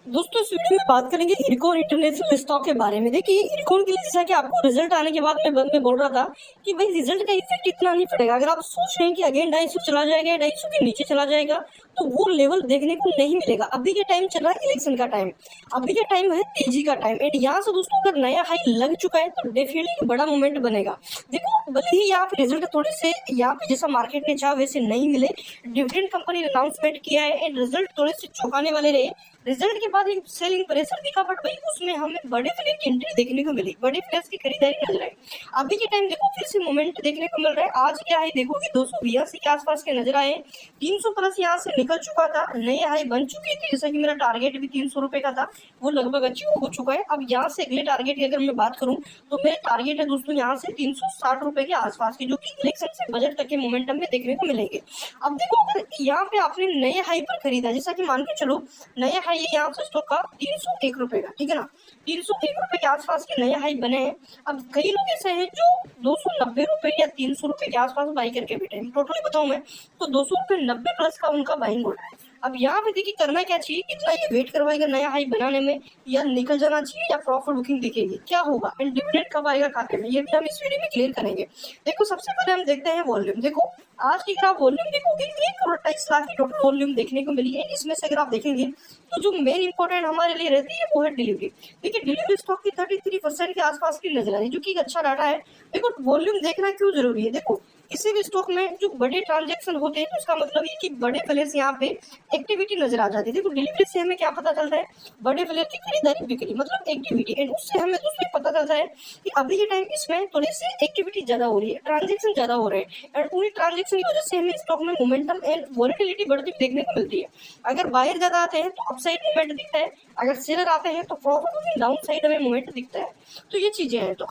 दोस्तों इस वीडियो में बात करेंगे इरकॉन इंटरनेशनल स्टॉक के बारे में। देखिए इरकॉन के लिए जैसा कि आपको रिजल्ट आने के बाद मैं बोल रहा था कि भाई रिजल्ट का इफेक्ट इतना नहीं पड़ेगा। अगर आप सोच रहे हैं कि अगेन 250 चला जाएगा, 250 के नीचे चला जाएगा, तो वो लेवल देखने को नहीं मिलेगा। अभी के टाइम चल रहा है इलेक्शन का टाइम, अभी के टाइम है तेजी का टाइम। एंड यहाँ से दोस्तों अगर नया हाई लग चुका है तो डेफिनेटली बड़ा मूवमेंट बनेगा। देखो भले ही यहाँ पे रिजल्ट थोड़े से यहाँ पे जैसा मार्केट ने चाहा वैसे नहीं मिले, डिविडेंड कंपनी ने अनाउंसमेंट किया है एंड रिजल्ट थोड़े से चौंकाने वाले रहे। रिजल्ट के बाद एक सेलिंग प्रेशर दिखा, बट भाई उसमें हमें बड़े प्लेयर की एंट्री देखने को मिली, बड़े प्लेयर्स की खरीदारी नजर आई। अभी के टाइम देखो फिर से मोमेंट देखने को मिल रहा है। आज क्या है देखो कि 282 के आसपास के नजर आए, 300 प्लस यहाँ से निकल चुका था, नए हाई बन चुकी थी। जैसा कि मेरा टारगेट भी 300 रुपए का था, वो लगभग अचीव हो चुका है। अब यहाँ से अगले टारगेट की अगर मैं बात करूँ तो मेरे टारगेट है दोस्तों यहाँ से 360 रुपए के आसपास के, जो कि इलेक्शन से बजट तक के मोमेंटम में देखने को मिलेंगे। अब देखो अगर यहाँ पे आपने नए हाई पर खरीदा, जैसा कि मान के चलो नया हाई है यहाँ से स्टॉक का 301 रुपए का, ठीक है ना, 301 रुपए के आसपास के नए हाई बने हैं। अब कई लोग ऐसे हैं जो 290 रुपए या 300 रुपए के आसपास बाई करके बैठे हैं। टोटली बताऊं मैं तो 200 रुपए 90 प्लस का उनका बाइंग हो रहा है। अब यहाँ पे देखिए करना क्या चाहिए, कितना ये वेट करवाएगा नया हाई बनाने में, या निकल जाना चाहिए, या प्रॉफिट बुकिंग दिखेगी, क्या होगा एंड डिविडेंड कब आएगा खाते में, ये भी हम इस वीडियो में क्लियर करेंगे। देखो सबसे पहले हम देखते हैं वॉल्यूम। देखो आज की ग्राफ वॉल्यूम देखोगे 1,28,00,000 की टोटल वॉल्यूम देखने को मिली है। इसमें से अगर आप देखेंगे तो जो मेन इंपॉर्टेंट हमारे लिए रहती है वो है डिलीवरी। देखिए डिलीवरी स्टॉक की 33% के आसपास की नजर आ रही है, जो कि एक अच्छा डाटा है। देखो वॉल्यूम देखना क्यों जरूरी है, देखो किसी भी स्टॉक में जो बड़े ट्रांजैक्शन होते हैं तो उसका मतलब ये कि बड़े प्लेयर्स यहाँ पे एक्टिविटी नजर आ जाती है। देखो डिलीवरी से हमें क्या पता चलता है, बड़े प्लेयर की खरीदारी बिक्री मतलब एक्टिविटी, एंड उससे हमें दूसरे पता चलता है कि अभी के टाइम इसमें थोड़ी सी एक्टिविटी ज्यादा हो रही है, ट्रांजेक्शन ज्यादा हो रहे हैं, एंड पूरी ट्रांजेक्शन की वजह से हमें स्टॉक में मोमेंटम एंड वॉलेटिलिटी बढ़ती देखने को मिलती है। अगर बायर ज्यादा आते हैं तो अपसाइड मूवमेंट दिखता है, अगर सेलर आते हैं तो प्रॉफिट डाउन साइड हमें मूवमेंट दिखता है। तो ये चीजें हैं। तो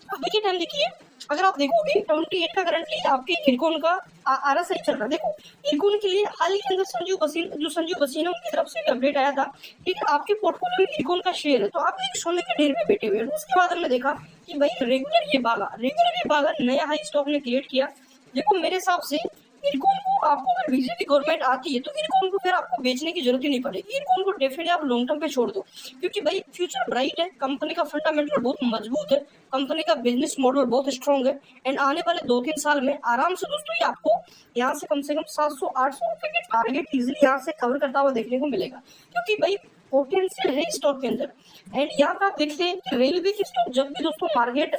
अभी के टाइम देखिए अगर आप देखोगे 28 का करंटली आपके इरकॉन का आरएसआई चल रहा है। देखो इरकॉन के लिए हाल के अंदर संजीव बसीन उनकी तरफ से अपडेट आया था, ठीक है, आपके पोर्टफोलियो में इरकॉन का शेयर है तो आप एक सोने के ढेर में बैठे हुए हैं। उसके बाद हमने देखा कि भाई रेगुलर ये भागा नया हाई स्टॉक ने क्रिएट किया। देखो मेरे हिसाब से इरकॉन को आपको अगर बीजेपी गवर्नमेंट आती है तो इरकॉन को फिर आपको बेचने की जरूरत ही नहीं पड़ेगी। इरकॉन को डेफिनेटली आप लॉन्ग टर्म पे छोड़ दो, क्योंकि भाई फ्यूचर ब्राइट है, कंपनी का फंडामेंटल बहुत मजबूत है, कंपनी का बिजनेस मॉडल बहुत स्ट्रॉन्ग है, एंड आने वाले 2-3 साल में आराम से दोस्तों ये आपको यहाँ से कम 700-800 रुपए के टारगेट इजिली यहाँ से कवर करता हुआ देखने को मिलेगा, क्योंकि भाई पोटेंशियल है स्टॉक के अंदर। एंड यहाँ पर आप देखते हैं रेलवे की स्टॉक जब भी दोस्तों मार्केट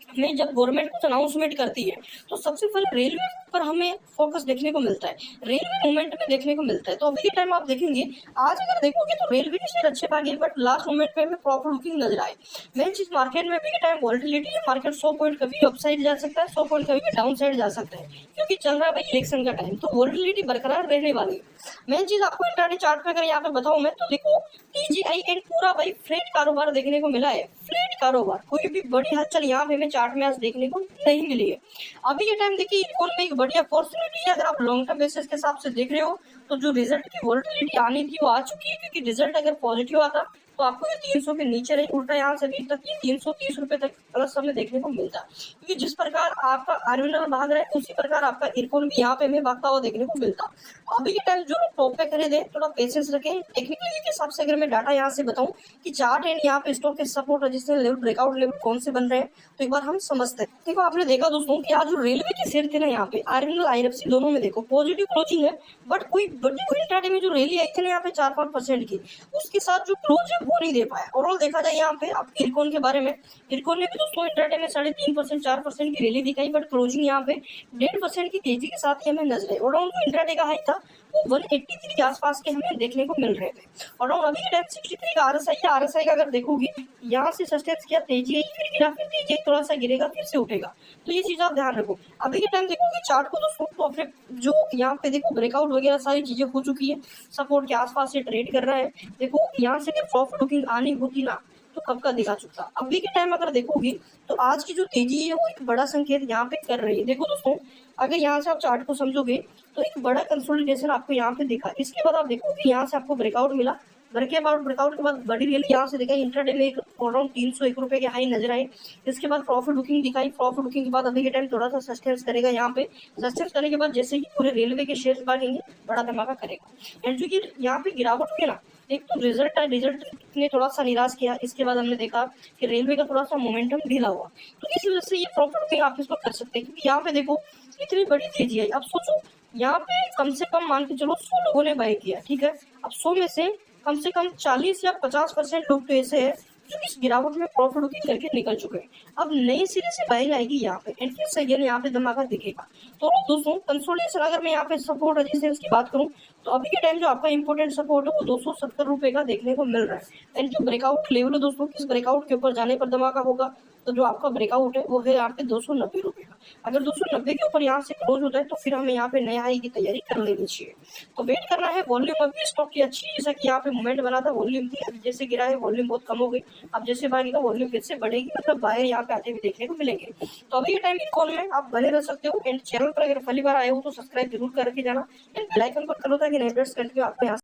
में जब गवर्नमेंट कुछ अनाउंसमेंट करती है तो सबसे पहले रेलवे पर हमें फोकस देखने को मिलता है, रेलवे मूवमेंट में देखने को मिलता है। तो अभी के टाइम आप देखेंगे आज अगर देखोगे तो रेलवे के शेयर अच्छे भागे, बट लास्ट मूवमेंट पे हमें प्रॉफिट बुकिंग नजर आए। मेन चीज मार्केट में अभी के टाइम वॉलेटिलिटी है, मार्केट 100 पॉइंट कभी अपसाइड जा सकता है, 100 पॉइंट कभी भी डाउन साइड जा सकता है, क्योंकि चल रहा है भाई इलेक्शन का टाइम, तो वॉलेटिलिटी बरकरार रहने वाली है। मेन चीज आपको इंट्राडे चार्ट पे अगर यहाँ पे बताऊं मैं तो देखो टीजीआई एंड पूरा भाई फ्लेट कारोबार देखने को मिला है, फ्लेट कारोबार, कोई भी बड़ी हलचल यहाँ पे हमें चार्ट में आज देखने को नहीं मिली है। अभी के टाइम देखिए इरकॉन में एक बड़ी अपॉर्चुनिटी है, अगर आप लॉन्ग टर्म बेसिस के हिसाब से देख रहे हो तो जो रिजल्ट की वॉलेटिलिटी आनी थी वो आ चुकी है, क्योंकि रिजल्ट अगर पॉजिटिव आता तो आपको ये 300 के नीचे रही, उल्टा यहाँ से भी तक 330 रुपए तक प्लस हमें देखने को मिलता है। क्योंकि जिस प्रकार आपका आर्मिनल भाग रहा है उसी प्रकार आपका इरकॉन भी यहाँ पे हमें भागता हुआ देखने को मिलता। अभी के टाइम जो लोग टॉप पे खरीदे थोड़ा पेशेंस रखें। टेक्निकली के हिसाब से अगर मैं डाटा यहाँ से बताऊं कि चार्ट एंड यहाँ पे स्टॉक के support resistance level breakout level कौन से बन रहे हैं तो एक बार हम समझते हैं। देखो आपने देखा दोस्तों कि आज जो रेलवे के शेयर थे ना यहाँ पे आर्मिनल आईएफसी दोनों में देखो पॉजिटिव क्लोजिंग है, बट कोई बड़ी इंट्राडे में जो रैली आई थी ना यहाँ पे 4-5% की, उसके साथ जो क्लोज है वो नहीं दे पाया। ओवरऑल देखा जाए यहाँ पे आपके इरकॉन के बारे में, इरकॉन ने भी दोस्तों इंट्राडे में 3.5% 4% की रैली दिखाई, बट क्लोजिंग यहाँ पे 1.5% की तेजी के साथ ही हमें नजर आई। ओवरऑल जो इंट्राडे का हाई था वो 183 के आसपास के हमें देखने को मिल रहे थे, और अभी के टाइम 63 का आरएसआई है। आरएसआई का अगर देखोगे यहाँ से सस्टेंस किया, तेजी आई, फिर गिरा, फिर तेजी आई, थोड़ा सा गिरेगा, फिर से उठेगा, तो ये चीज आप ध्यान रखो। अभी के टाइम देखोगे चार्ट को दोस्तों तो जो यहाँ पे देखो ब्रेकआउट वगैरह सारी चीजें हो चुकी है, सपोर्ट के आसपास से ट्रेड कर रहा है। देखो यहाँ से प्रॉफिट बुकिंग आनी होती ना तो कब का दिखा चुका। अभी के टाइम अगर देखोगे तो आज की जो तेजी है वो एक बड़ा संकेत यहाँ पे कर रही है। देखो दोस्तों अगर यहाँ से आप चार्ट को समझोगे तो एक बड़ा कंसोलिडेशन आपको यहाँ पे दिखा, इसके बाद आप देखोगे यहाँ से आपको ब्रेकआउट मिला, ब्रेकआउट के बाद बड़ी रैली यहाँ से दिखाई, इंट्राडे में अराउंड 301 रुपए के हाई नजर आए। इसके बाद प्रॉफिट बुकिंग दिखाई, प्रॉफिट बुकिंग के बाद अभी के टाइम थोड़ा सा सस्टेंस करेगा, यहाँ पे सस्टेंस करने के बाद जैसे ही पूरे रेलवे के शेयर भागेंगे बड़ा धमाका करेगा। एंड जो कि यहाँ पे गिरावट हुई ना एक तो रिजल्ट है, रिजल्ट ने थोड़ा सा निराश किया। इसके बाद हमने देखा कि रेलवे का थोड़ा सा मोमेंटम ढीला हुआ, तो इस वजह से ये प्रॉफिट भी आप इसको कर सकते हैं, क्योंकि यहाँ पे देखो इतनी बड़ी तेजी आई। अब सोचो यहाँ पे कम से कम मान के चलो 100 लोगों ने बाय किया, ठीक है। अब 100 में से कम 40 या 50% लोग तो ऐसे है जो इस गिरावट में प्रॉफिट बुकिंग करके निकल चुके हैं। अब नई सिरे से बाइंग आएगी यहाँ पे, एंड फिर से यहाँ पे धमाका दिखेगा। तो दोस्तों कंसोलिडेशन अगर मैं यहाँ पे सपोर्ट रेजिस्टेंस की बात करूँ, तो अभी के टाइम जो आपका इंपोर्टेंट सपोर्ट है वो 270 रुपए का देखने को मिल रहा है। एंड जो ब्रेकआउट लेवल है दोस्तों, इस ब्रेकआउट के ऊपर जाने पर धमाका होगा। तो जो आपका ब्रेकआउट है वो है यहाँ पे 290 रुपए का। अगर 290 के ऊपर यहाँ से क्लोज होता है तो फिर हमें यहाँ पे नया हाई की तैयारी कर लेनी चाहिए। तो वेट करना है। वॉल्यूम अभी स्टॉक की अच्छी, जैसा कि यहाँ पे मूवमेंट बना था, वॉल्यूम थी, अभी जैसे गिरा है वॉल्यूम बहुत कम हो गई। अब जैसे भागेगा वॉल्यूम फिर से बढ़ेगी, मतलब बाहर यहाँ पे आते हुए देखने को मिलेंगे। तो अभी के टाइम कॉल में आप बने रह सकते हो। एंड चैनल पर अगर पहली बार आए हो तो सब्सक्राइब जरूर करके जाना, एंड बेल आइकन पर करो ताकि नए अपडेट्स कंटिन्यू आपको यहाँ